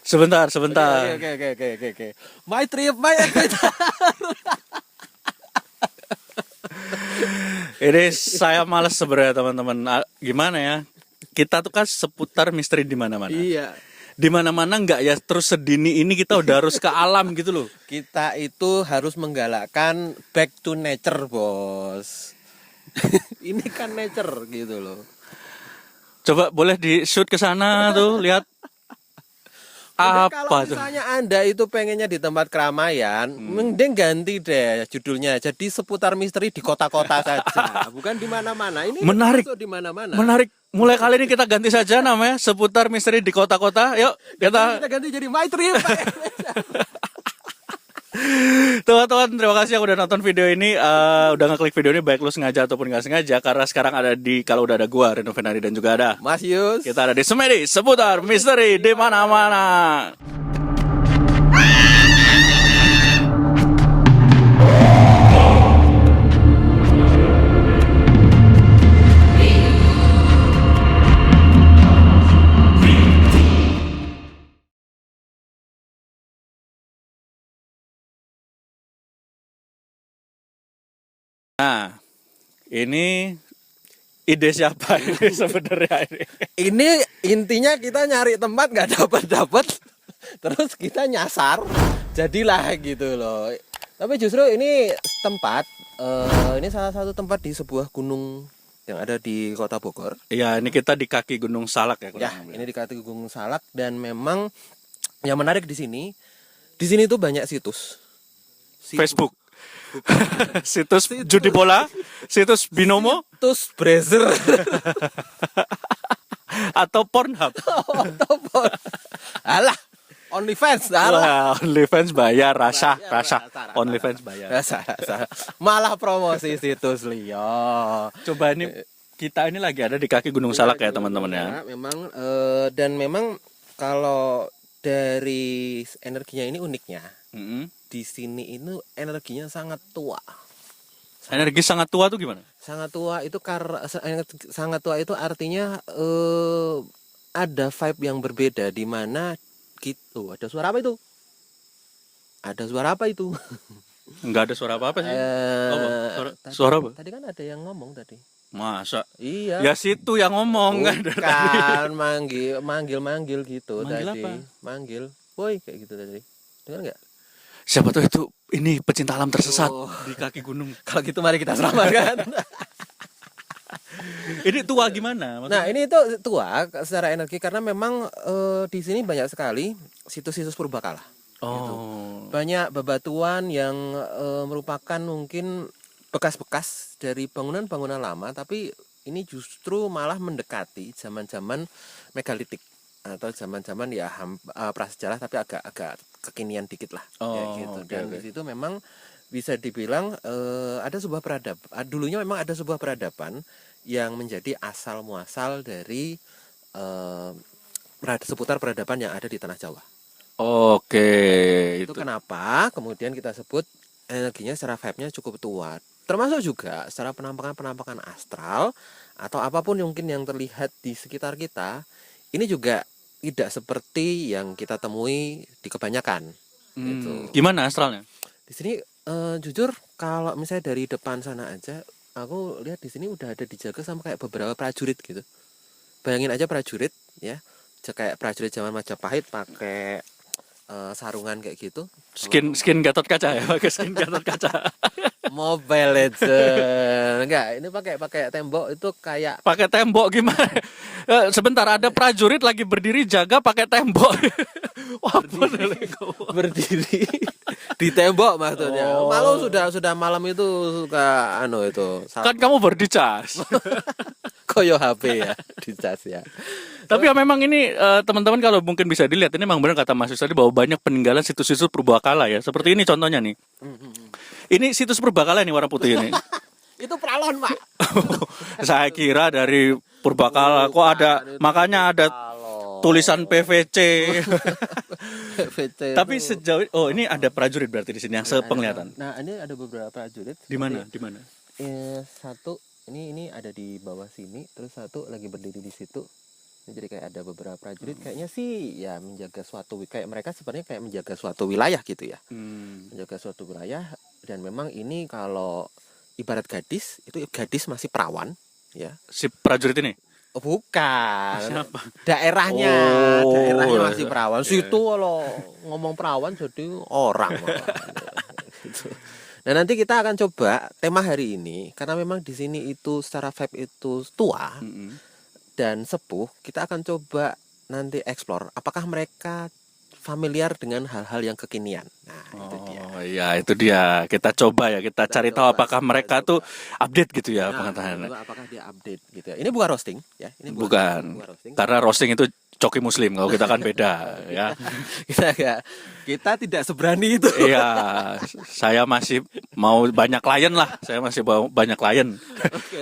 Sebentar. Oke. My trip, my adventure. Ini saya males sebenarnya teman-teman. Gimana ya? Kita tuh kan seputar misteri di mana-mana. Iya. Di mana-mana nggak ya terus sedini ini kita udah harus ke alam gitu loh. Kita itu harus menggalakkan back to nature, bos. Ini kan nature gitu loh. Coba boleh di shoot ke sana tuh, lihat Kalau apa tuh. misalnya Anda itu pengennya di tempat keramaian, mending ganti deh judulnya. Jadi seputar misteri di kota-kota saja, bukan di mana-mana. Ini Menarik. masuk di mana-mana. Menarik. Mulai kali ini kita ganti saja namanya seputar misteri di kota-kota. Yuk, Kita ganti jadi My Trip. teman-teman, terima kasih yang udah nonton video ini, udah ngeklik video ini baik lu sengaja ataupun nggak sengaja, karena sekarang ada di, kalau udah ada gua Reno Fenari dan juga ada Mas Yus. kita ada di Semedi seputar misteri di mana-mana. Nah, ini ide siapa ini sebenarnya ini? Ini intinya kita nyari tempat nggak dapat, terus kita nyasar, jadilah gitu loh. Tapi justru ini tempat, ini salah satu tempat di sebuah gunung yang ada di Kota Bogor. Iya, ini kita di kaki Gunung Salak ya. Ya, ini di kaki Gunung Salak dan memang yang menarik di sini tuh banyak situs. Facebook. Situs judi bola, situs binomo, Situs browser. atau Pornhub. Alah, OnlyFans. Alah. Wah, OnlyFans bayar, rasa. OnlyFans bayar. Rasa. Malah promosi situs liya. Coba ini kita ini lagi ada di kaki Gunung Salak ya teman-teman ya. Memang dan memang kalau dari energinya ini uniknya. Di sini itu energinya sangat tua. Energi sangat tua tuh gimana? Sangat tua itu sangat tua itu artinya ada vibe yang berbeda di mana gitu. Ada suara apa itu? Ada suara apa itu? Enggak ada suara apa-apa sih. Suara apa? Tadi kan ada yang ngomong tadi. Masa? Iya. Ya situ yang ngomong kan. Bukan manggil gitu Manggil tadi. apa? Manggil. Woi kayak gitu tadi. Dengar enggak? Siapa tuh itu? Ini pecinta alam tersesat Oh. di kaki gunung. Kalau gitu mari kita selamatkan. Ini tua gimana? Maksudnya? Nah, ini itu tua secara energi karena memang di sini banyak sekali situs-situs purbakala. Gitu. Banyak bebatuan yang merupakan mungkin bekas-bekas dari bangunan-bangunan lama, tapi ini justru malah mendekati zaman-zaman megalitik atau zaman-zaman ya prasejarah tapi agak kekinian dikit lah. Ya, gitu. Dan di situ memang bisa dibilang ada sebuah peradaban. Dulunya memang ada sebuah peradaban yang menjadi asal muasal dari seputar peradaban yang ada di tanah Jawa. Oke. Itu kenapa kemudian kita sebut energinya secara vibe-nya cukup tua. Termasuk juga secara penampakan astral atau apapun mungkin yang terlihat di sekitar kita, ini juga tidak seperti yang kita temui di kebanyakan. Gitu. Gimana astralnya? Di sini jujur kalau misalnya dari depan sana aja, aku lihat di sini udah ada dijaga sama kayak beberapa prajurit gitu. Bayangin aja prajurit ya, kayak prajurit zaman Majapahit pakai sarungan kayak gitu. Skin Gatot Kaca ya, pakai skin Gatot Kaca. Mobile Legends. Enggak, ini pakai tembok itu kayak pakai tembok gimana? Sebentar, ada prajurit lagi berdiri jaga pakai tembok. Wah, berdiri di tembok maksudnya. Malu sudah malam itu suka itu. Kan kamu berdicas. Koyo HP ya, dicas ya. Tapi ya memang ini teman-teman kalau mungkin bisa dilihat, ini memang benar kata Mas Yus tadi bahwa banyak peninggalan situs-situs purbakala ya. Seperti ini contohnya nih. Ini situs purbakala nih warna putih ini. Itu pralon, Pak. Saya kira dari purbakala kok ada, makanya ada tulisan PVC. PVC. Tapi sejauh ini ada prajurit berarti di sini yang sepenglihatan. Nah, ini ada beberapa prajurit. Di mana? Di mana? Satu ini ada di bawah sini, terus satu lagi berdiri di situ. Jadi kayak ada beberapa prajurit kayaknya sih ya menjaga suatu kayak mereka sebenarnya kayak menjaga suatu wilayah gitu ya. Menjaga suatu wilayah, dan memang ini kalau ibarat gadis itu gadis masih perawan ya. Si prajurit ini. Oh, bukan. Siapa? Daerahnya, Oh, daerahnya masih perawan. iya. Situ kalau ngomong perawan jadi orang malah. Gitu. Nah, nanti kita akan coba tema hari ini karena memang di sini itu secara vibe itu tua Mm-mm. dan sepuh, kita akan coba nanti explore apakah mereka familiar dengan hal-hal yang kekinian. Nah, itu dia. Oh iya itu dia. Kita coba ya, kita cari tahu coba, apakah kita mereka coba. tuh update gitu ya Nah, pengetahuannya. coba apakah dia update gitu ya. Ini bukan roasting ya. Ini Bukan. roasting. Karena roasting itu coki muslim, kalau kita kan beda ya. kita tidak seberani itu. Iya, saya masih mau banyak klien lah. Saya masih mau banyak klien.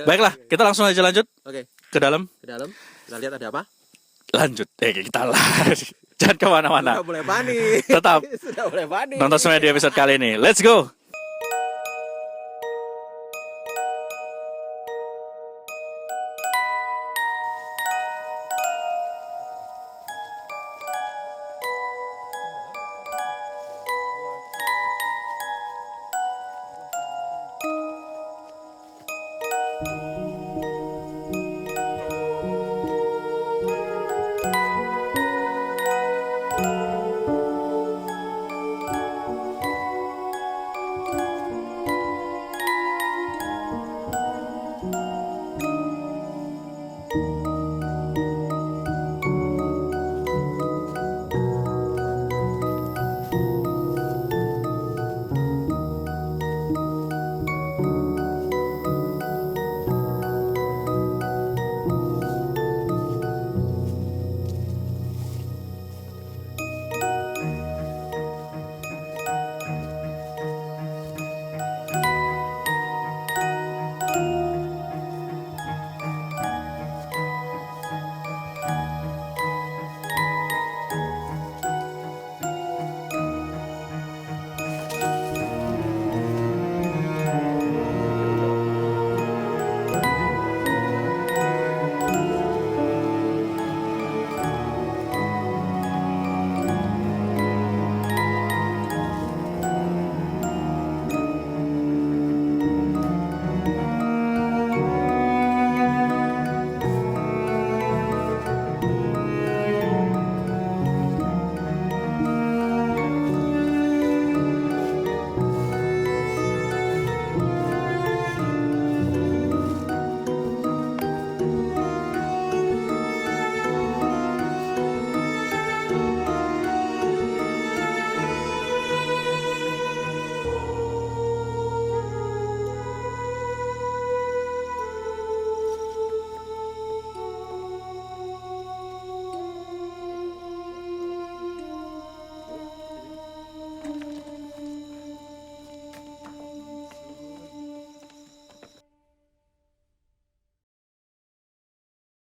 Baiklah, kita langsung aja lanjut Oke, ke dalam. ke dalam. Kita lihat ada apa? Lanjut. Kita lah. Jangan kemana-mana. Sudah mulai panik. Tetap Sudah mulai panik. nonton semua di episode kali ini. Let's go.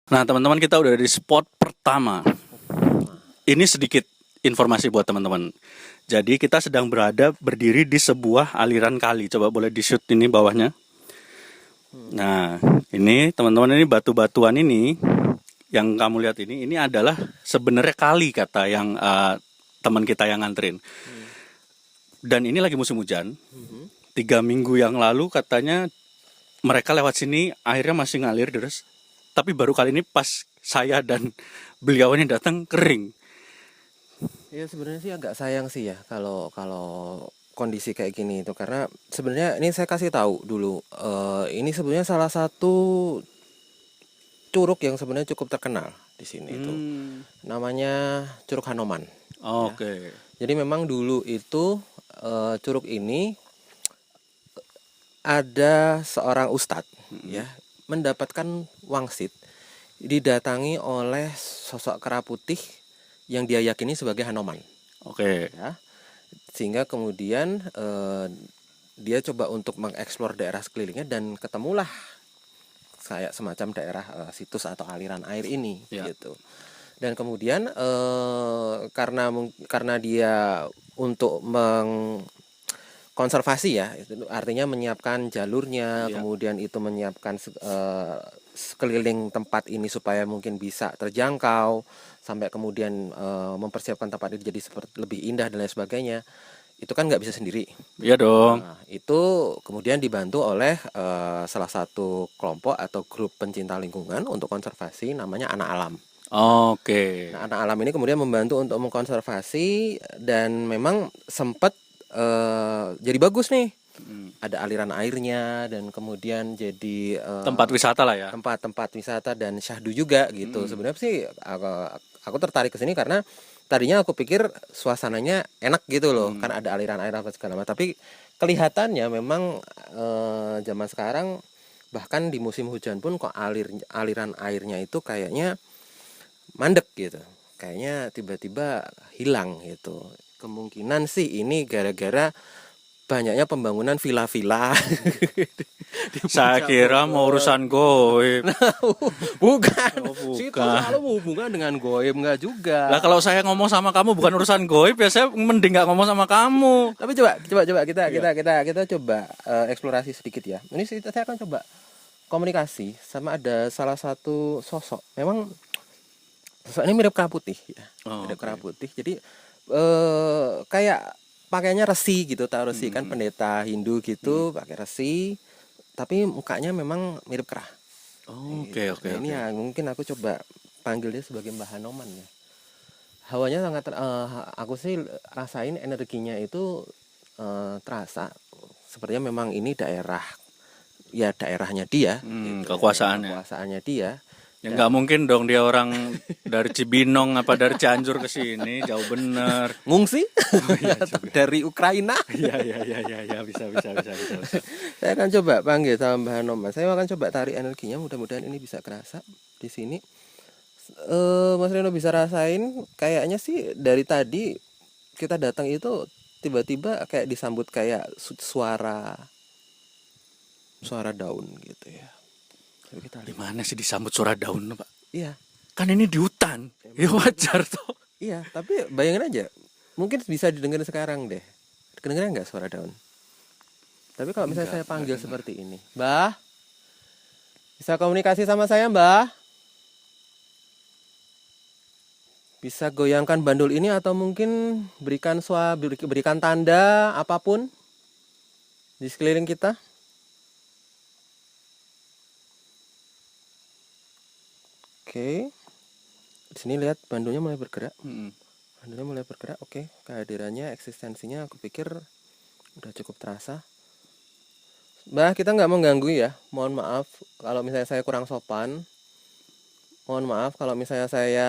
Nah, teman-teman, kita udah di spot pertama. Ini sedikit informasi buat teman-teman. Jadi kita sedang berdiri di sebuah aliran kali. Coba boleh di-shoot ini bawahnya. Nah, ini teman-teman, ini batu-batuan ini yang kamu lihat ini adalah sebenarnya kali, kata yang teman kita yang nganterin. Dan ini lagi musim hujan. 3 minggu yang lalu katanya mereka lewat sini airnya masih ngalir terus. Tapi baru kali ini pas saya dan beliau ini datang kering. Ya sebenarnya sih agak sayang sih ya kalau kondisi kayak gini itu, karena sebenarnya ini saya kasih tahu dulu, ini sebenarnya salah satu curug yang sebenarnya cukup terkenal di sini itu, namanya Curug Hanoman. Oke. Jadi memang dulu itu curug ini ada seorang ustadz ya mendapatkan wangsit, didatangi oleh sosok kera putih yang dia yakini sebagai Hanoman. Oke. Ya. Sehingga kemudian dia coba untuk mengeksplor daerah sekelilingnya dan ketemulah kayak semacam daerah situs atau aliran air ini gitu. Dan kemudian karena dia untuk konservasi ya, itu artinya menyiapkan jalurnya, Iya. kemudian itu menyiapkan sekeliling tempat ini supaya mungkin bisa terjangkau, sampai kemudian mempersiapkan tempat itu jadi seperti lebih indah dan lain sebagainya. Itu kan nggak bisa sendiri. Iya dong. Nah, itu kemudian dibantu oleh salah satu kelompok atau grup pencinta lingkungan untuk konservasi, namanya Anak Alam. Oke. Nah, Anak Alam ini kemudian membantu untuk mengkonservasi, dan memang sempat jadi bagus nih. Ada aliran airnya, dan kemudian jadi Tempat wisata lah ya. tempat-tempat wisata dan syahdu juga gitu. Sebenarnya sih aku tertarik ke sini karena tadinya aku pikir suasananya enak gitu loh, kan ada aliran air apa segala macam. Tapi kelihatannya memang zaman sekarang bahkan di musim hujan pun kok aliran airnya itu kayaknya mandek gitu. Kayaknya tiba-tiba hilang gitu. Kemungkinan sih ini gara-gara banyaknya pembangunan villa-villa. Saya kira mau urusan goib. Bukan. Oh, Situ bukan. selalu hubungan dengan goib, enggak juga. Lah kalau saya ngomong sama kamu bukan urusan goib ya saya mending nggak ngomong sama kamu. Tapi coba kita coba eksplorasi sedikit ya. Ini saya akan coba komunikasi sama ada salah satu sosok. Memang sosok ini mirip kera putih ya. Oh, Mirip oke. kera putih. Jadi kayak pakainya resi gitu, tahu resi kan pendeta Hindu gitu, pakai resi. Tapi mukanya memang mirip kera. Oke, oke, Nah, ini oke. ya mungkin aku coba panggil dia sebagai Mbah Hanoman ya. Hawanya sangat aku sih rasain energinya itu terasa sepertinya memang ini daerahnya dia gitu ya, Kekuasaannya. kekuasaannya dia. Ya nggak mungkin dong dia orang dari Cibinong apa dari Cianjur ke sini, jauh bener. Ngungsi atau dari Ukraina. Iya, iya, iya, iya, ya, bisa. Saya akan coba panggil sama Mbah Hanoman. Saya akan coba tarik energinya, mudah-mudahan ini bisa kerasa di sini. Mas Reno bisa rasain kayaknya sih dari tadi kita datang itu tiba-tiba kayak disambut kayak suara daun gitu ya. Coba kita lihat. Gimana sih disambut suara daun, Pak? Iya, Kan ini di hutan. Ya wajar toh. iya, tapi bayangin aja, mungkin bisa didengar sekarang deh. Kedengeran nggak suara daun? Tapi kalau misalnya saya panggil seperti ini, Mbah, bisa komunikasi sama saya, Mbah? Bisa goyangkan bandul ini atau mungkin berikan tanda apapun di sekeliling kita. Oke. Di sini lihat bandulnya mulai bergerak. Bandulnya mulai bergerak. Oke, kehadirannya, eksistensinya aku pikir udah cukup terasa. Mbah, kita nggak mengganggu ya. Mohon maaf kalau misalnya saya kurang sopan. Mohon maaf kalau misalnya saya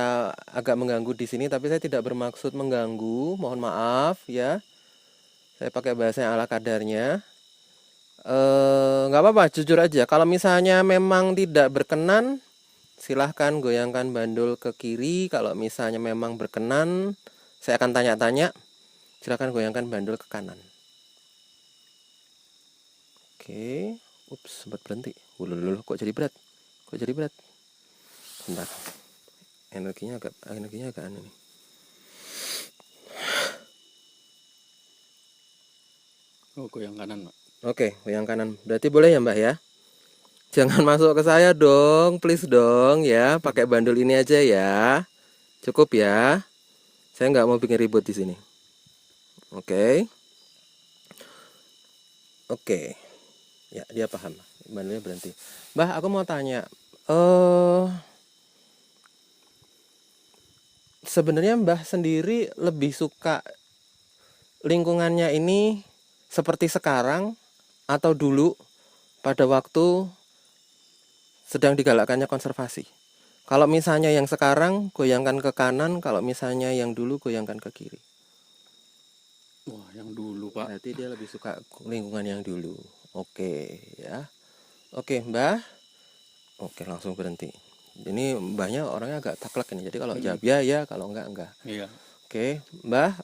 agak mengganggu di sini, tapi saya tidak bermaksud mengganggu. Mohon maaf ya. Saya pakai bahasa yang ala kadarnya. Nggak apa-apa, jujur aja. Kalau misalnya memang tidak berkenan, silahkan goyangkan bandul ke kiri. Kalau misalnya memang berkenan, saya akan tanya-tanya. Silahkan goyangkan bandul ke kanan. Oke. Ups, sempat berhenti. Kok jadi berat? Bentar. Energinya agak aneh nih. Oh, goyang kanan, Pak. Oke, goyang kanan. Berarti boleh ya, Mbak ya? Jangan masuk ke saya dong, please dong ya. Pakai bandul ini aja ya. Cukup ya. Saya nggak mau bikin ribut di sini. Oke. Oke. Ya, dia paham. Bandulnya berhenti. Mbah, aku mau tanya. Sebenarnya Mbah sendiri lebih suka lingkungannya ini seperti sekarang atau dulu pada waktu sedang digalakkannya konservasi? Kalau misalnya yang sekarang goyangkan ke kanan, kalau misalnya yang dulu goyangkan ke kiri. Wah, yang dulu, Pak. Berarti dia lebih suka lingkungan yang dulu. Oke ya. Oke, Mbah. Oke, langsung berhenti. Ini Mbahnya orangnya agak taklek ini. Jadi kalau jawab ya, kalau enggak. Iya. Oke, Mbah,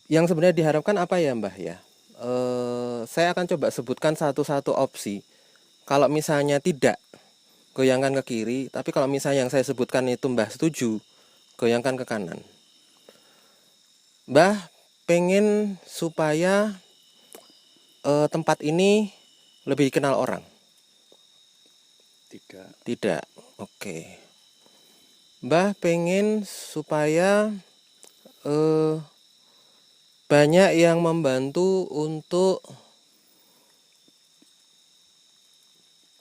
yang sebenarnya diharapkan apa ya, Mbah ya? Saya akan coba sebutkan satu-satu opsi. Kalau misalnya tidak, goyangkan ke kiri. Tapi kalau misalnya yang saya sebutkan itu Mbah setuju, goyangkan ke kanan. Mbah pengen supaya tempat ini lebih dikenal orang? Tidak. Oke. Mbah pengen supaya banyak yang membantu untuk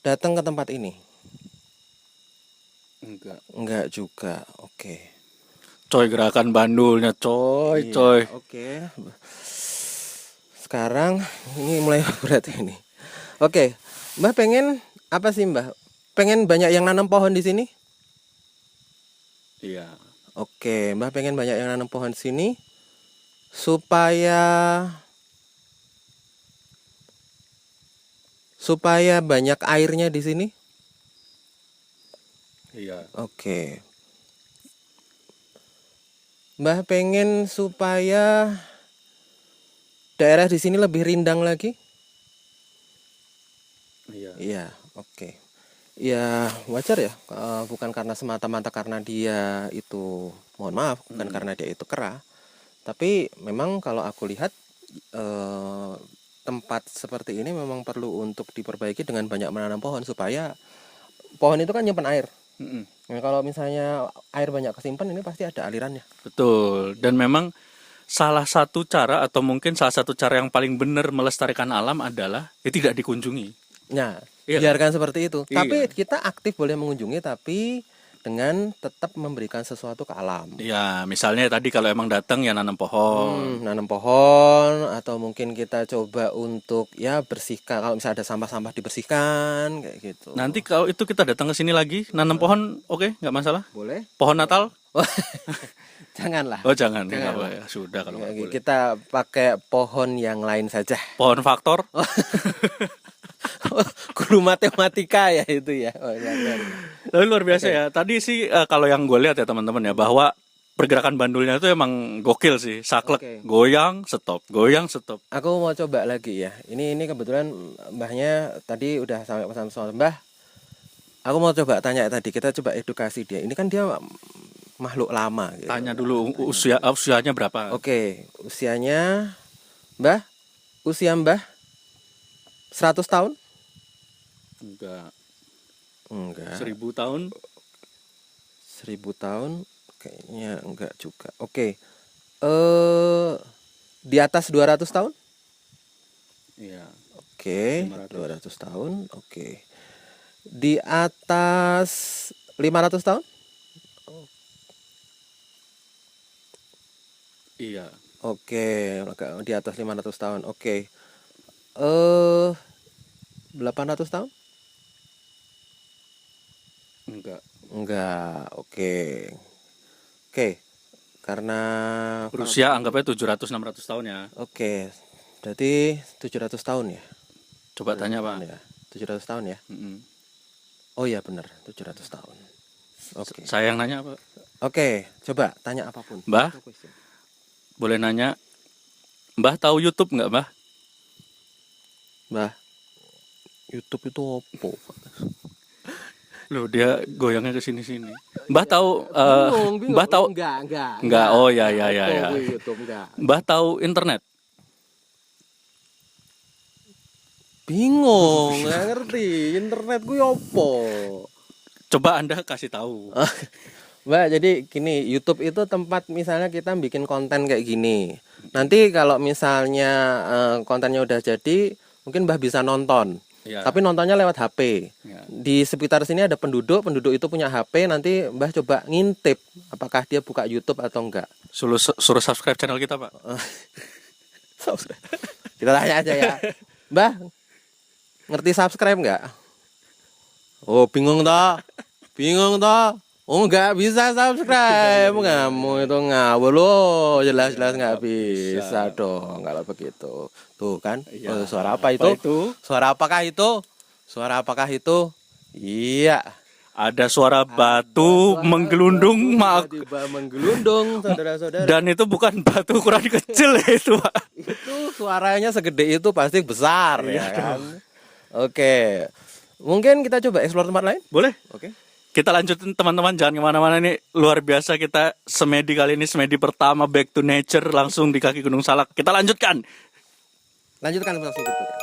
datang ke tempat ini. Enggak juga. Oke. Coy, gerakan bandulnya coy, Iya, coy. Oke. Sekarang ini mulai berat ini. Oke, Mbah pengen apa sih Mbah? Pengen banyak yang nanam pohon di sini? Iya. Oke, Mbah pengen banyak yang nanam pohon di sini supaya banyak airnya di sini. Iya. Oke. Mbah pengen supaya daerah di sini lebih rindang lagi. Iya. Iya, oke. Ya wajar ya, bukan karena semata-mata karena dia itu, mohon maaf, bukan karena dia itu kera. Tapi memang kalau aku lihat tempat seperti ini memang perlu untuk diperbaiki dengan banyak menanam pohon supaya pohon itu kan nyimpan air. Nah, kalau misalnya air banyak kesimpan ini pasti ada alirannya. Betul. Dan memang salah satu cara atau mungkin salah satu cara yang paling benar melestarikan alam adalah tidak dikunjungi. Nah, Iya. biarkan seperti itu. Iya. Tapi kita aktif boleh mengunjungi tapi dengan tetap memberikan sesuatu ke alam. Ya, misalnya tadi kalau emang datang ya nanam pohon. Nanam pohon atau mungkin kita coba untuk ya bersihkan, kalau misalnya ada sampah-sampah dibersihkan kayak gitu. Nanti kalau itu kita datang ke sini lagi nanam pohon, oke, nggak masalah. Boleh? Pohon Natal? Janganlah. Oh jangan, nggak Jangan. apa ya. Sudah kalau nggak boleh. Kita pakai pohon yang lain saja. Pohon faktor? Guru matematika ya itu ya. Tapi luar biasa ya. Tadi sih kalau yang gue lihat ya teman-teman ya, bahwa pergerakan bandulnya itu emang gokil sih. Saklek, Oke. goyang, stop, goyang, stop. Aku mau coba lagi ya. Ini kebetulan mbahnya tadi udah sampai pesan soal Mbah. Aku mau coba tanya tadi, kita coba edukasi dia. Ini kan dia makhluk lama gitu. Tanya dulu usianya berapa? Oke, usianya Mbah? Usia Mbah 100 tahun? Enggak. 1000 tahun? 1000 tahun kayaknya enggak juga. Oke. Di atas 200 tahun? Iya. Oke, 500. 200 tahun. Oke. Di atas 500 tahun? Iya. Oke, di atas 500 tahun. Oke. 800 tahun? Enggak. Oke. Karena Berusia anggapnya 700-600 tahun ya. Oke. Berarti 700 tahun ya? Coba tanya Pak. Ya. 700 tahun ya? Oh iya benar, 700 tahun. Oke. Saya yang nanya Pak. Oke, coba tanya apapun. Mbah, boleh nanya, Mbah tahu YouTube nggak Mbah? Mbah, YouTube itu opo? Loh dia goyangnya ke sini-sini. Mbah tahu Bingung. Mbah tahu Enggak. Oh ya. Opo, YouTube enggak. Mbah tahu internet? Bingung, nggak ngerti. Internet gue opo? Coba Anda kasih tahu. Mbak, jadi gini, YouTube itu tempat misalnya kita bikin konten kayak gini. Nanti kalau misalnya kontennya udah jadi, mungkin Mbah bisa nonton. Ya. Tapi nontonnya lewat HP. Ya. Di sekitar sini ada penduduk itu punya HP. Nanti Mbah coba ngintip apakah dia buka YouTube atau enggak. Suruh subscribe channel kita Pak. Kita tanya aja ya, Mbah, ngerti subscribe enggak? Oh bingung toh? Oh nggak bisa subscribe, kamu itu ngawur loh, jelas-jelas nggak bisa dong kalau begitu. Tuh kan, Iya. Suara apa itu? Suara apakah itu? Iya. Ada suara batu menggelundung, Tiba-tiba menggelundung, saudara-saudara. dan itu bukan batu ukuran kecil ya itu Pak. Itu suaranya segede itu pasti besar ya kan. Oke. Mungkin kita coba explore tempat lain? Boleh? Oke. Kita lanjutin teman-teman, jangan kemana-mana, nih luar biasa. Kita semedi kali ini, semedi pertama back to nature, langsung di kaki Gunung Salak. Kita lanjutkan. Lanjutkan ke berikutnya.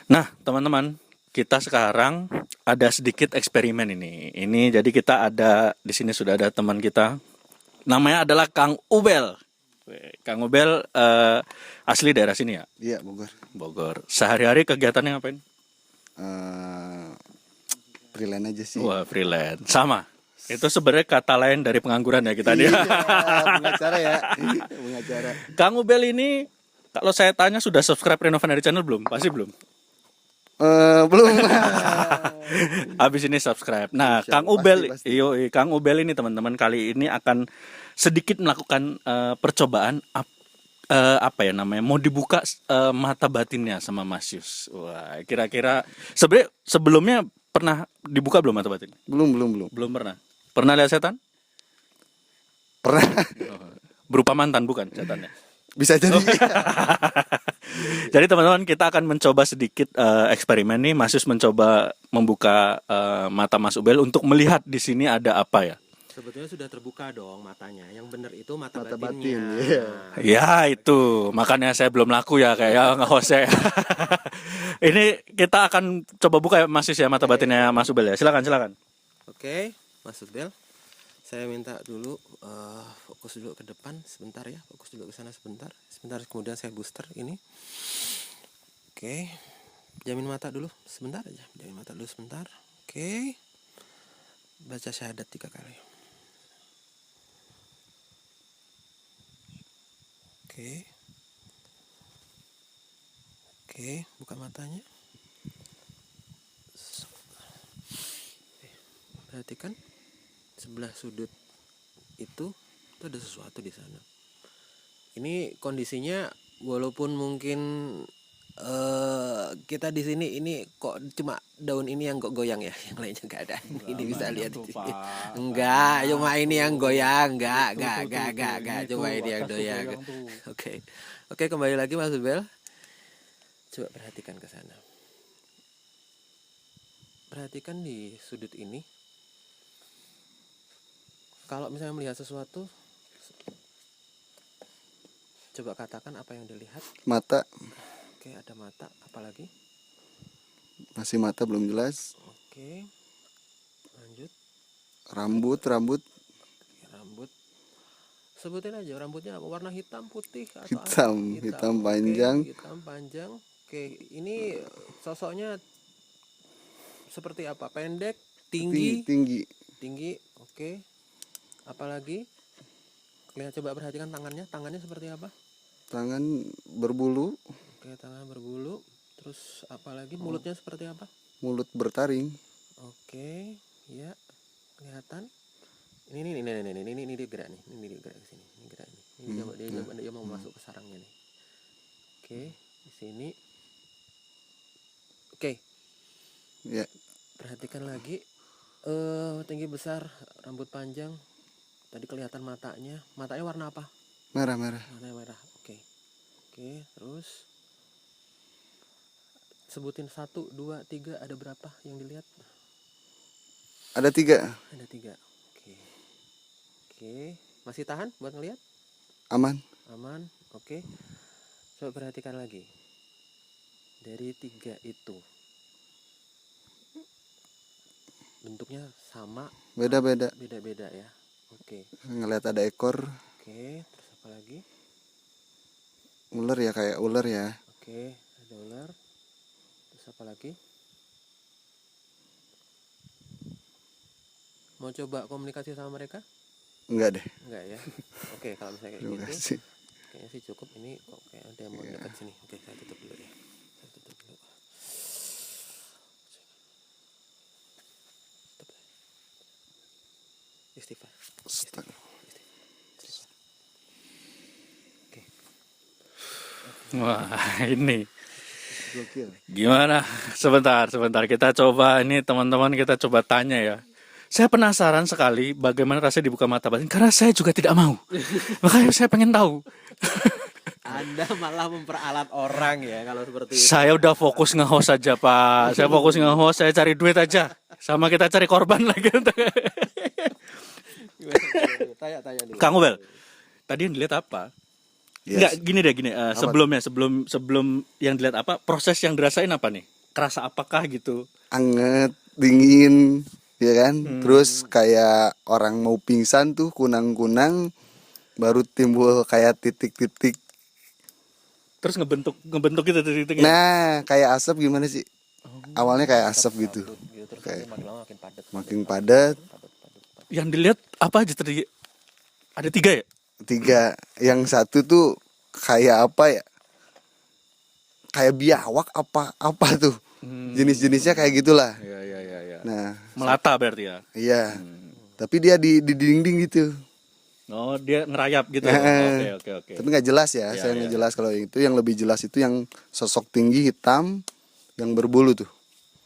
Nah, teman-teman, kita sekarang ada sedikit eksperimen ini. Ini jadi kita ada di sini sudah ada teman kita. Namanya adalah Kang Ubel. Kang Ubel asli daerah sini ya? Iya, Bogor. Bogor. Sehari-hari kegiatannya ngapain? Freelance aja sih. Wah, freelance. Sama. Itu sebenarnya kata lain dari pengangguran ya kita dia. Pengacara ya. Pengacara. Kang Ubel ini kalau saya tanya sudah subscribe Renovan dari channel belum? Pasti belum. Belum. Habis ini subscribe. Nah, Insya Kang Allah, Ubel, pasti. Kang Ubel ini teman-teman kali ini akan sedikit melakukan percobaan apa ya namanya? Mau dibuka mata batinnya sama Mas Yus. Wah, kira-kira sebenarnya sebelumnya pernah dibuka belum mata batin? Belum. Belum pernah. Pernah lihat setan? Pernah. Berupa mantan bukan setannya? Bisa jadi. Jadi teman-teman, kita akan mencoba sedikit eksperimen nih. Mas Yus mencoba membuka mata Mas Ubel untuk melihat di sini ada apa ya. Sebetulnya sudah terbuka dong matanya. Yang benar itu mata Mata batinnya. batin, iya. Ya itu, makanya saya belum laku ya kayak nggak host saya. Ini kita akan coba buka ya Mas Yus ya mata batinnya Mas Ubel ya. Silakan. Oke, Mas Ubel. Saya minta dulu fokus dulu ke depan sebentar ya. Fokus dulu ke sana sebentar. Sebentar kemudian saya booster ini. Oke. Jamin mata dulu sebentar aja. Jamin mata dulu sebentar. Oke. Baca syahadat 3 kali. Oke. Oke, buka matanya. Perhatikan sebelah sudut itu ada sesuatu di sana. Ini kondisinya walaupun mungkin kita di sini ini kok cuma daun ini yang kok goyang ya, yang lainnya nggak ada. Ini bisa lihat di sini. Enggak, cuma ini yang goyang, enggak, cuma ini yang goyang. Oke, kembali lagi Mas Ubel. Coba perhatikan ke sana. Perhatikan di sudut ini. Kalau misalnya melihat sesuatu, coba katakan apa yang dilihat. Mata. Oke, ada mata. Apalagi? Masih mata belum jelas. Oke, lanjut. Rambut. Oke, rambut. Sebutin aja rambutnya apa? Warna hitam, putih, atau Hitam panjang. Oke, hitam panjang. Oke, ini sosoknya seperti apa? Pendek, tinggi. Oke. Apalagi? Coba perhatikan tangannya. Tangannya seperti apa? Tangan berbulu. Oke, tangan berbulu. Terus apalagi? Mulutnya seperti apa? Mulut bertaring. Oke, ya. Kelihatan. Ini dia gerak nih. Ini dia gerak ke sini. Ini gerak nih. Dia mau masuk ke sarangnya nih. Oke, di sini. Oke. Ya. Perhatikan lagi. Tinggi besar, rambut panjang. Tadi kelihatan matanya. Matanya warna apa? Merah. Matanya merah. Oke, terus sebutin 1, 2, 3. Ada berapa yang dilihat? Ada 3. Ada 3. Oke. Masih tahan buat ngelihat? Aman. Oke. Coba perhatikan lagi. Dari 3 itu bentuknya sama, Beda ya. Oke. Ngeliat ada ekor. Oke, terus apa lagi? Ular ya, kayak ular ya. Oke, ada ular. Terus apa lagi? Mau coba komunikasi sama mereka? Enggak deh. Enggak ya. Oke, kalau misalnya kayak Terima gitu. kasih. Kayaknya sih cukup. Ini kok kayak ada yang mau dekat sini. Oke, saya tutup dulu ya. Istighfar. Wah, ini Gokil. gimana? Sebentar. Kita coba ini teman-teman kita coba tanya ya. Saya penasaran sekali bagaimana rasanya dibuka mata batin karena saya juga tidak mau. Makanya saya pengen tahu. Anda malah memperalat orang ya kalau seperti itu. Saya udah fokus nge-host aja, Pak. Saya fokus nge-host, saya cari duit aja. Sama kita cari korban lagi. Tanya dulu. Kang Ubel, tadi yang dilihat apa? Yes. Enggak, gini. Sebelum yang dilihat apa? Proses yang dirasain apa nih? Kerasa apakah gitu? Anget, dingin, ya kan? Terus kayak orang mau pingsan tuh kunang-kunang, baru timbul kayak titik-titik. Terus ngebentuk gitu titik-titiknya. Nah, kayak asap gimana sih? Awalnya kayak asap gitu. Terus Kayak makin lama makin padat. makin padat. Yang dilihat apa aja tadi? Ada 3 ya? 3, yang satu tuh kayak apa ya? Kayak biawak apa tuh? Jenis-jenisnya kayak gitulah. Iya. Nah, Melata berarti ya. iya. Tapi dia di dinding gitu. Oh, dia ngerayap gitu. Oke. Tapi nggak jelas ya. Iya, Saya iya. nggak jelas kalau itu. Yang lebih jelas itu yang sosok tinggi hitam yang berbulu tuh.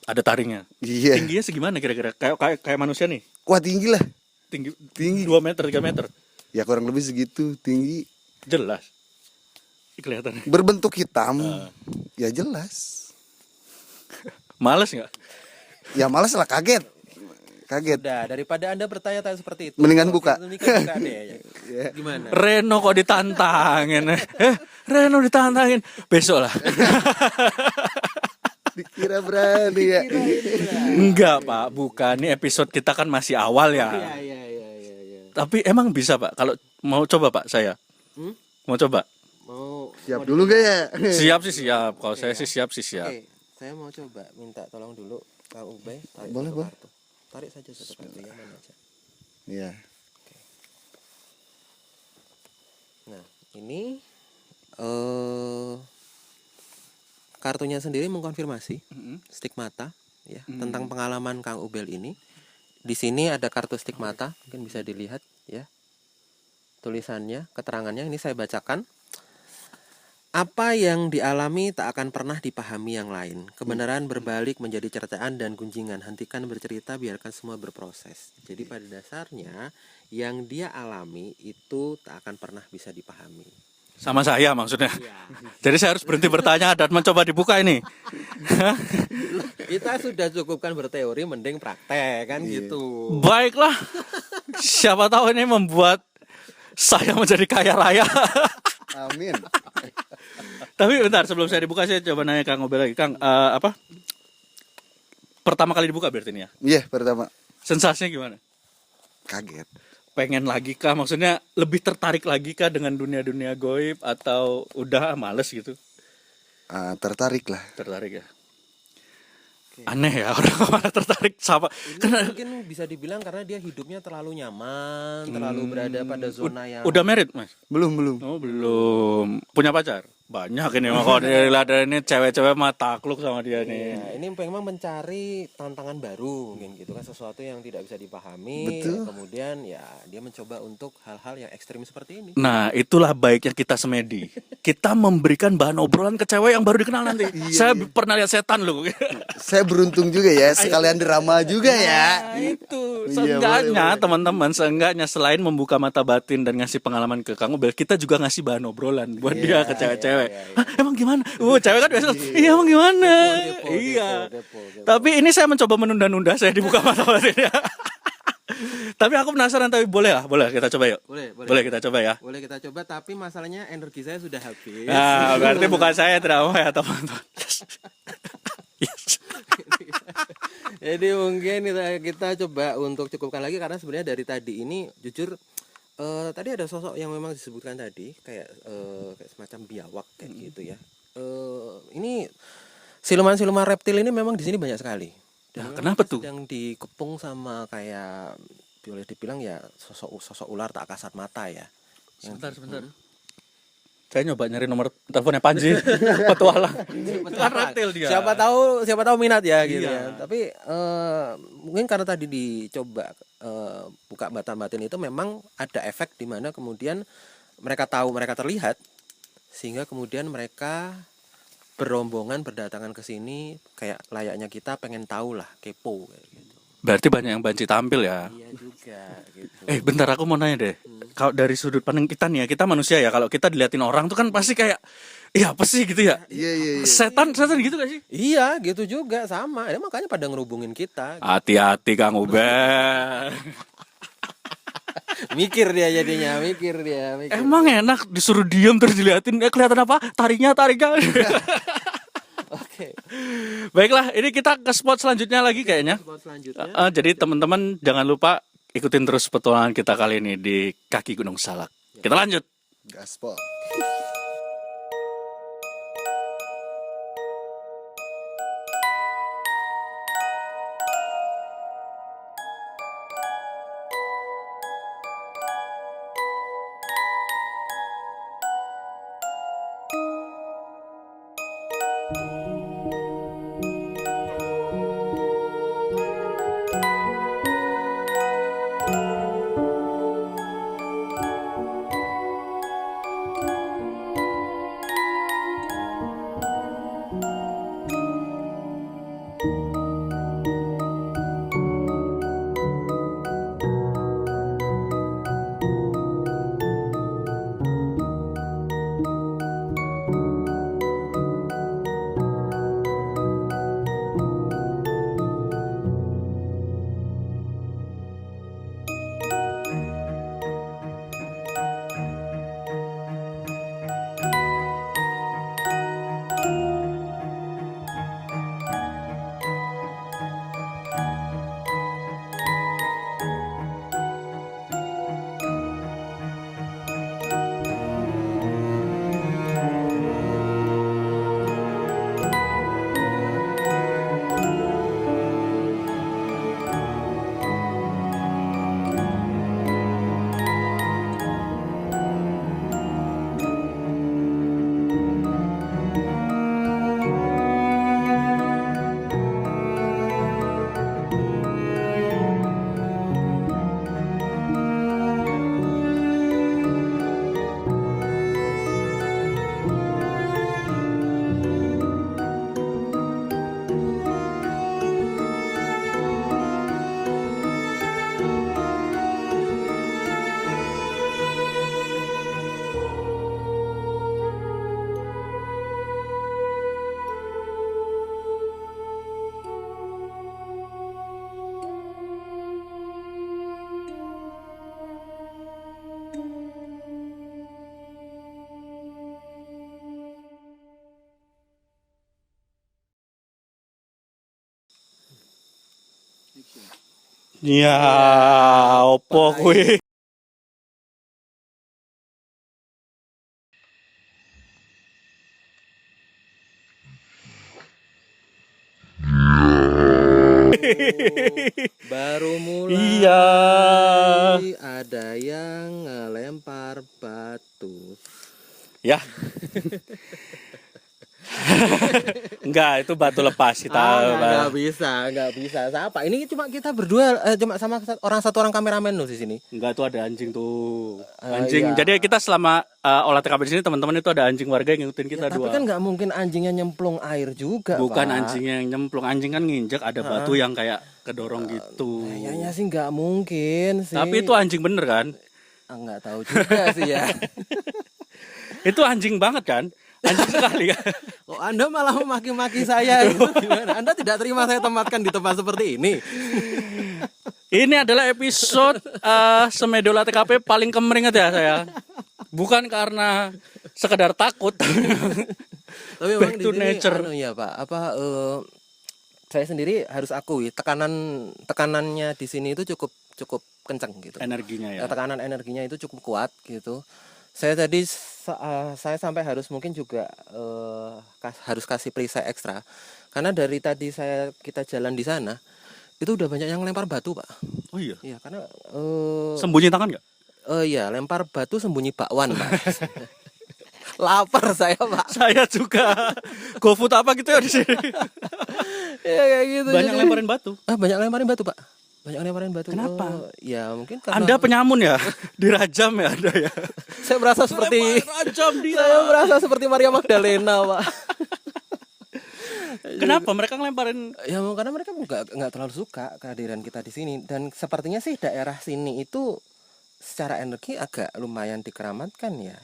Ada taringnya. Iya. Tingginya segimana kira-kira? Kayak manusia nih. Wah, tinggi lah. Tinggi 2 meter, 3 meter. Ya kurang lebih segitu tinggi. Jelas. Kelihatan. Berbentuk hitam. Ya jelas. Males nggak? Ya malas lah, kaget. Udah, daripada Anda bertanya-tanya seperti itu. Mendingan buka. Buka deh. Gimana? Reno kok ditantangin? Reno ditantangin. Besok lah. Dikira berani ya. Enggak, Pak. Bukan. Ini episode kita kan masih awal ya. Iya. Tapi emang bisa, Pak. Kalau mau coba, Pak, saya. Mau coba? Mau Siap dulu gak ya? Siap sih siap. Kalau saya sih siap sih siap. Oke, saya mau coba minta tolong dulu Kang Ubay tarik Boleh, satu boleh. kartu. Tarik saja satu kartu yang mana aja. Iya. Nah, ini kartunya sendiri mengkonfirmasi stigmata ya tentang pengalaman Kang Ubel ini. Di sini ada kartu stigmata, mungkin bisa dilihat ya. Tulisannya, keterangannya ini saya bacakan. Apa yang dialami tak akan pernah dipahami yang lain. Kebenaran berbalik menjadi cercaan dan gunjingan. Hentikan bercerita, biarkan semua berproses. Jadi pada dasarnya yang dia alami itu tak akan pernah bisa dipahami. Sama saya maksudnya. Jadi saya harus berhenti bertanya dan mencoba dibuka ini. Kita sudah cukupkan berteori, mending praktek kan gitu. Baiklah. Siapa tahu ini membuat saya menjadi kaya raya. Amin. Tapi bentar, sebelum saya dibuka saya coba nanya Kang Ubel lagi. Kang, apa? Pertama kali dibuka berarti ini ya? Iya, pertama Sensasinya gimana? kaget. Pengen lagi kah? Maksudnya lebih tertarik lagi kah dengan dunia-dunia goib atau udah males gitu? Tertarik lah. Tertarik ya? Aneh ya orang malah tertarik sama. Ini mungkin bisa dibilang karena dia hidupnya terlalu nyaman, terlalu berada pada zona yang Udah married, Mas? Belum. Oh, belum. Punya pacar? Banyak ini mah kalau dilihat ini cewek-cewek mah takluk sama dia nih. ya, ini memang mencari tantangan baru mungkin gitu kan, sesuatu yang tidak bisa dipahami. Betul. Kemudian ya dia mencoba untuk hal-hal yang ekstrim seperti ini. Nah, itulah baiknya kita semedi. Kita memberikan bahan obrolan ke cewek yang baru dikenal nanti. Saya pernah lihat setan loh. Saya beruntung juga ya, sekalian drama juga ya. Nah, itu Iya, seenggaknya boleh. teman-teman, seenggaknya selain membuka mata batin dan ngasih pengalaman ke Kang Ubel, kita juga ngasih bahan obrolan buat dia ke cewek-cewek. Hah, emang gimana? Cewek kan biasa, iya emang gimana? Iya. Depo. Tapi ini saya mencoba menunda-nunda saya dibuka mata batinnya. Tapi aku penasaran, tapi boleh kita coba yuk. Boleh kita coba ya. Boleh kita coba, tapi masalahnya energi saya sudah habis. Nah, berarti bukan saya tidak mau ya teman-teman. Yes. Jadi mungkin kita coba untuk cukupkan lagi, karena sebenarnya dari tadi ini jujur tadi ada sosok yang memang disebutkan tadi kayak semacam biawak kayak gitu ya. Ini siluman-siluman reptil ini memang di sini banyak sekali. Nah, kenapa tuh? Yang dikepung sama kayak boleh dibilang ya sosok ular tak kasat mata ya. Sebentar. Saya nyoba nyari nomor teleponnya Panji, petualang. Kan reptil dia. Siapa tahu minat ya gitu Iya. ya. Tapi mungkin karena tadi dicoba buka batin itu memang ada efek di mana kemudian mereka tahu mereka terlihat sehingga kemudian mereka berombongan berdatangan ke sini kayak layaknya kita pengen tahu lah, kepo kayak gitu. Berarti banyak yang banci tampil ya. Iya juga gitu. Bentar aku mau nanya deh. Kalau dari sudut pandang kita nih ya, kita manusia ya. Kalau kita diliatin orang tuh kan pasti kayak, iya apa sih gitu ya? Iya. Setan gitu gak sih? Iya, gitu juga sama. Ya, makanya pada ngerubungin kita. Hati-hati Kang Uber. Mikir dia. Mikir. Emang enak disuruh diem terus diliatin, kelihatan apa? Tariknya. Oke. Baiklah, ini kita ke spot selanjutnya lagi kayaknya. Spot selanjutnya. Jadi teman-teman jangan lupa ikutin terus petualangan kita kali ini di kaki Gunung Salak. Kita lanjut. Gaspol. Ya, opo kuwi. Baru mulai Iya. ada yang ngelempar batu. Ya. Enggak, itu batu lepas kita. Nggak bisa. Siapa? Ini cuma kita berdua, cuma sama satu orang kameramen loh di sini. Enggak, tuh ada anjing tuh. Oh, Anjing. iya. Jadi kita selama olah TKP di sini teman-teman itu ada anjing warga yang ngikutin kita Tapi dua. kan nggak mungkin anjingnya nyemplung air juga, Bukan Pak. anjing yang nyemplung, anjing kan nginjek ada batu yang kayak kedorong gitu. Kayaknya sih nggak mungkin sih. Tapi itu anjing bener kan? Nggak tahu juga sih ya. Itu anjing banget kan? Anjing sekali kan? Oh, Anda malah memaki-maki saya gitu. Gimana? Anda tidak terima saya tempatkan di tempat seperti ini. Ini adalah episode Semedola TKP paling kemeringet ya saya. Bukan karena sekedar takut. Tapi memang Back di to sini nature. ya Pak, saya sendiri harus akui tekanannya di sini itu cukup kencang gitu. Energinya ya. Tekanan energinya itu cukup kuat gitu. Saya tadi saya sampai harus mungkin juga harus kasih perisai ekstra karena dari tadi kita jalan di sana itu udah banyak yang lempar batu, Pak. Oh iya. Iya, karena Sembunyi tangan nggak? iya, lempar batu sembunyi bakwan, Pak. Lapar saya, Pak. Saya juga. GoFood apa gitu ya di sini. Ya kayak gitu. Banyak lemparin batu. Banyak lemparin batu, Pak. Banyak lemparin batu. Kenapa? Ya mungkin karena Anda penyamun ya? Dirajam ya Anda ya? saya merasa seperti Rajam dia. saya merasa seperti Maria Magdalena, Pak. Kenapa mereka ngelemparin? Ya karena mereka nggak terlalu suka kehadiran kita di sini, dan sepertinya sih daerah sini itu secara energi agak lumayan dikeramatkan ya.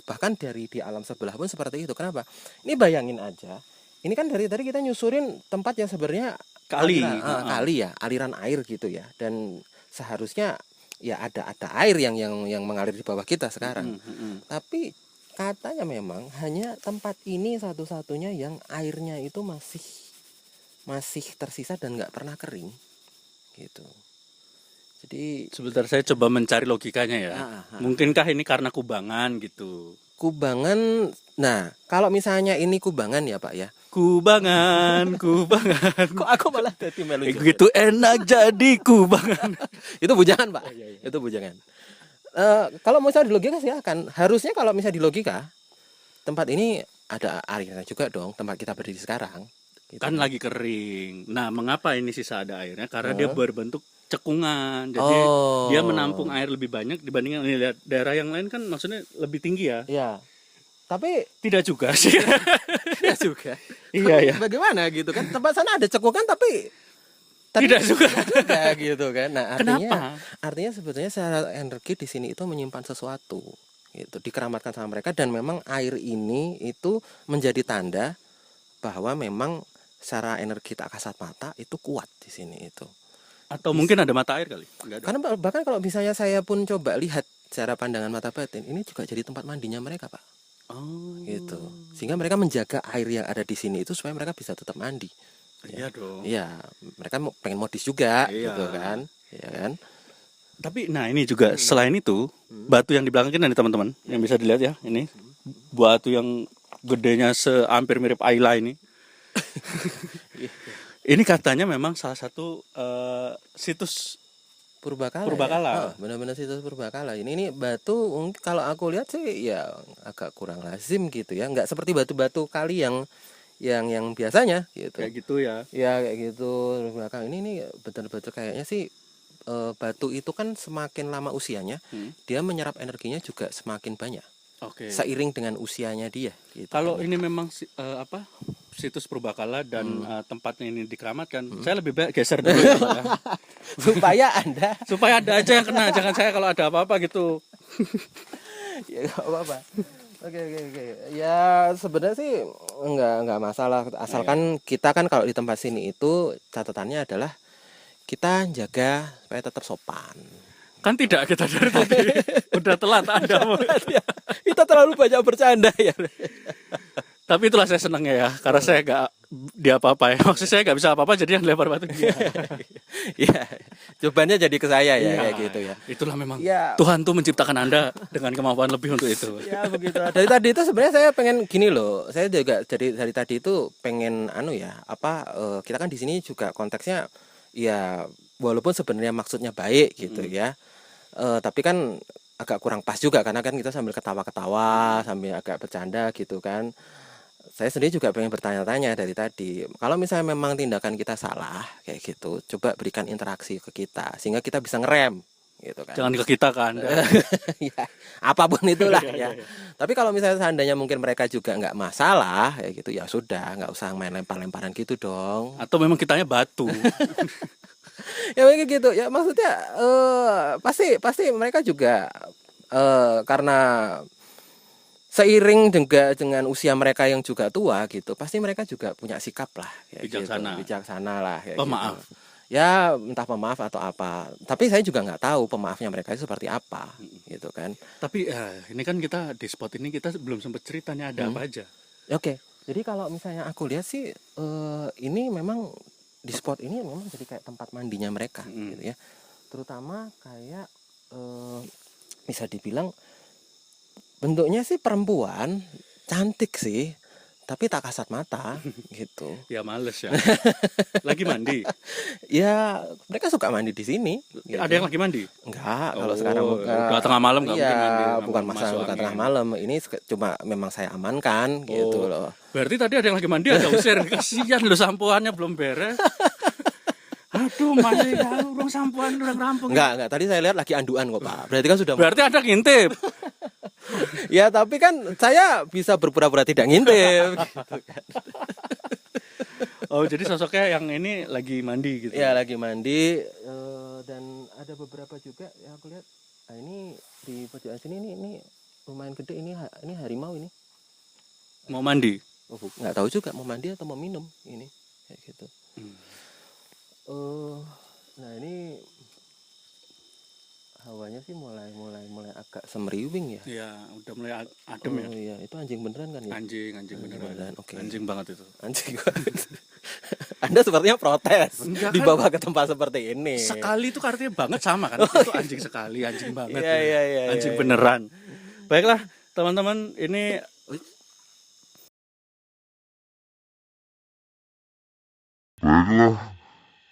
Bahkan dari di alam sebelah pun seperti itu. Kenapa? Ini bayangin aja. Ini kan dari tadi kita nyusurin tempat yang sebenarnya Kali. kali ya, aliran air gitu ya. Dan seharusnya ya ada air yang mengalir di bawah kita sekarang. Tapi katanya memang hanya tempat ini satu-satunya yang airnya itu masih tersisa dan nggak pernah kering, gitu. Jadi Sebentar saya coba mencari logikanya ya. Mungkinkah ini karena kubangan gitu? kubangan. Nah, kalau misalnya ini kubangan ya Pak ya. Kubangan. Kok aku malah jadi melu. Gitu enak jadi kubangan. Itu bujangan Pak. Itu bujangan. Kalau misalnya di logika silakan. Harusnya kalau misalnya di logika tempat ini ada airnya juga dong, tempat kita berdiri sekarang. Gitu. Kan lagi kering. Nah, mengapa ini sisa ada airnya? Karena dia berbentuk cekungan. Jadi dia menampung air lebih banyak dibandingkan ini lihat daerah yang lain kan maksudnya lebih tinggi ya. Ya. Tapi Tidak juga sih. tidak juga. Iya ya. Bagaimana gitu kan? Tempat sana ada cekungan tapi Tidak juga. gitu kan. Nah, artinya sebetulnya secara energi di sini itu menyimpan sesuatu. Gitu, dikeramatkan sama mereka, dan memang air ini itu menjadi tanda bahwa memang secara energi tak kasat mata itu kuat di sini itu. Atau mungkin ada mata air kali? Enggak ada. Karena bahkan kalau misalnya saya pun coba lihat secara pandangan mata batin, ini juga jadi tempat mandinya mereka, Pak. Oh. Gitu. Sehingga mereka menjaga air yang ada di sini itu supaya mereka bisa tetap mandi. Iya dong. Iya, mereka pengen modis juga, Iya. gitu kan. Iya kan? Tapi nah ini juga selain itu batu yang di belakang kita nih teman-teman yang bisa dilihat ya ini batu yang gedenya hampir mirip Ayla ini. Ini katanya memang salah satu situs Purbakala. Purbakala. Benar-benar situs Purbakala. Ini batu kalau aku lihat sih ya agak kurang lazim gitu ya. Nggak seperti batu-batu kali yang biasanya gitu. kayak gitu ya. Ya kayak gitu. Belakang ini betul-betul kayaknya sih batu itu kan semakin lama usianya, dia menyerap energinya juga semakin banyak. Oke. Seiring dengan usianya dia. Gitu. Kalau ini memang situs Purbakala dan tempatnya ini dikeramatkan, saya lebih baik geser dulu ya, Pak, ya. Supaya ada aja yang kena, jangan saya kalau ada apa-apa gitu. Ya nggak apa-apa. Oke. Ya sebenarnya sih nggak masalah, asalkan kita kan kalau di tempat sini itu catatannya adalah kita jaga supaya tetap sopan. Kan tidak, kita dari tadi udah telat Anda. Kita terlalu banyak bercanda ya. Tapi itulah saya senangnya ya, karena saya nggak dia apa-apa ya. Maksud saya nggak bisa apa-apa, jadi yang lempar batu dia. Iya, cobaannya jadi ke saya ya, kayak gitu ya. Itulah memang Ya. Tuhan tuh menciptakan Anda dengan kemampuan lebih untuk itu. Ya begitu. Dari tadi itu sebenarnya saya pengen gini loh. Saya juga dari tadi itu pengen kita kan di sini juga konteksnya ya walaupun sebenarnya maksudnya baik gitu ya. Tapi kan agak kurang pas juga karena kan kita sambil ketawa-ketawa, sambil agak bercanda gitu kan. Saya sendiri juga pengen bertanya-tanya dari tadi. Kalau misalnya memang tindakan kita salah kayak gitu, coba berikan interaksi ke kita sehingga kita bisa ngerem gitu kan. Jangan ke kita kan. Ya, apapun itulah ya. Tapi kalau misalnya seandainya mungkin mereka juga nggak masalah kayak gitu, ya sudah, nggak usah main lempar-lemparan gitu dong. Atau memang kitanya batu. Ya kayak gitu. Ya maksudnya pasti mereka juga karena seiring juga dengan usia mereka yang juga tua gitu, pasti mereka juga punya sikap lah bijaksana lah kayak Pemaaf. gitu. Ya entah pemaaf atau apa, tapi saya juga nggak tahu pemaafnya mereka itu seperti apa gitu kan. Tapi ini kan kita di spot ini kita belum sempat ceritanya ada apa aja. Oke, jadi kalau misalnya aku lihat sih ini memang di spot ini memang jadi kayak tempat mandinya mereka gitu ya. Terutama kayak bisa dibilang bentuknya sih perempuan, cantik sih. tapi tak kasat mata gitu. Ya males ya. Lagi mandi. Ya mereka suka mandi di sini. Gitu. Ada yang lagi mandi? Enggak, kalau Oh, sekarang udah tengah malam nggak iya, mungkin mandi sama bukan masuk masalah bukan angin. tengah malam. Ini cuma memang saya amankan gitu loh. Berarti tadi ada yang lagi mandi agak usir. Kasihan lo sampoannya belum beres. Aduh, mandi ya, belum sampoan udah rampung. Enggak, tadi saya lihat lagi anduan kok, Pak. Berarti kan sudah Berarti ada ngintip. ya, tapi kan saya bisa berpura-pura tidak ngintip gitu kan. Oh, jadi sosoknya yang ini lagi mandi gitu. Ya, lagi mandi dan ada beberapa juga ya aku lihat. Nah, ini di pojokan sini ini lumayan gede ini harimau ini. Mau mandi. Oh, nggak tahu juga mau mandi atau mau minum ini kayak gitu. Nah ini hawanya sih mulai agak semriwing ya. Iya, udah mulai adem ya. Oh iya, itu anjing beneran kan ya? Anjing beneran. beneran, oke. Anjing banget itu. Anjing. Anda sepertinya protes Enggak, kan. dibawa ke tempat seperti ini. Sekali itu artinya banget sama kan? Itu anjing sekali, anjing banget. Iya, ya. iya, Anjing iya. beneran. Baiklah, teman-teman, ini Baiklah,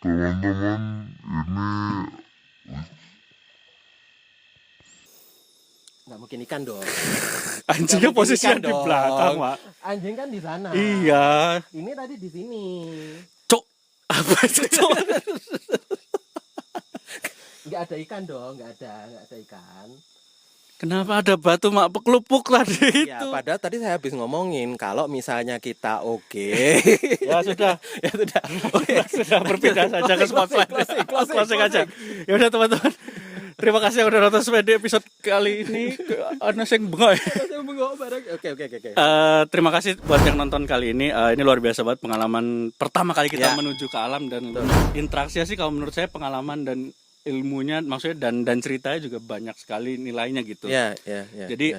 teman-teman, ini Nggak mungkin ikan dong. anjingnya Nggak mungkin posisinya ikan di dong. belakang, Pak. Anjing kan di sana. Iya. Ini tadi di sini. Cok. Apa itu, Cok? Nggak ada ikan dong, nggak ada ikan. Kenapa ada batu mak pekelupuk tadi Ya, itu? padahal tadi saya habis ngomongin kalau misalnya kita oke. Ya sudah. Ya sudah. Sudah berpindah saja ke spotlight. Closing aja. Ya udah teman-teman. Terima kasih yang udah nonton sampai di episode kali ini. Ana sing bengok. Oke. Terima kasih buat yang nonton kali ini. Ini luar biasa banget pengalaman pertama kali kita Ya. menuju ke alam dan interaksinya sih kalau menurut saya pengalaman dan ilmunya maksudnya dan ceritanya juga banyak sekali nilainya gitu. Ya. Jadi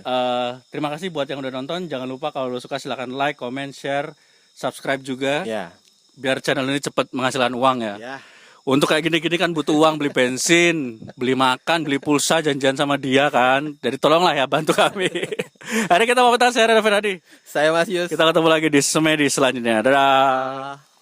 terima kasih buat yang udah nonton. Jangan lupa kalau lo suka silahkan like, comment, share, subscribe juga. Ya. Biar channel ini cepat menghasilkan uang ya. Ya. Untuk kayak gini-gini kan butuh uang, beli bensin, beli makan, beli pulsa, janjian sama dia kan. Jadi tolonglah ya bantu kami. Hari kita mau saya Rada Ferhadi. Saya Mas Yus. Kita ketemu lagi di Semedi selanjutnya. Dadah.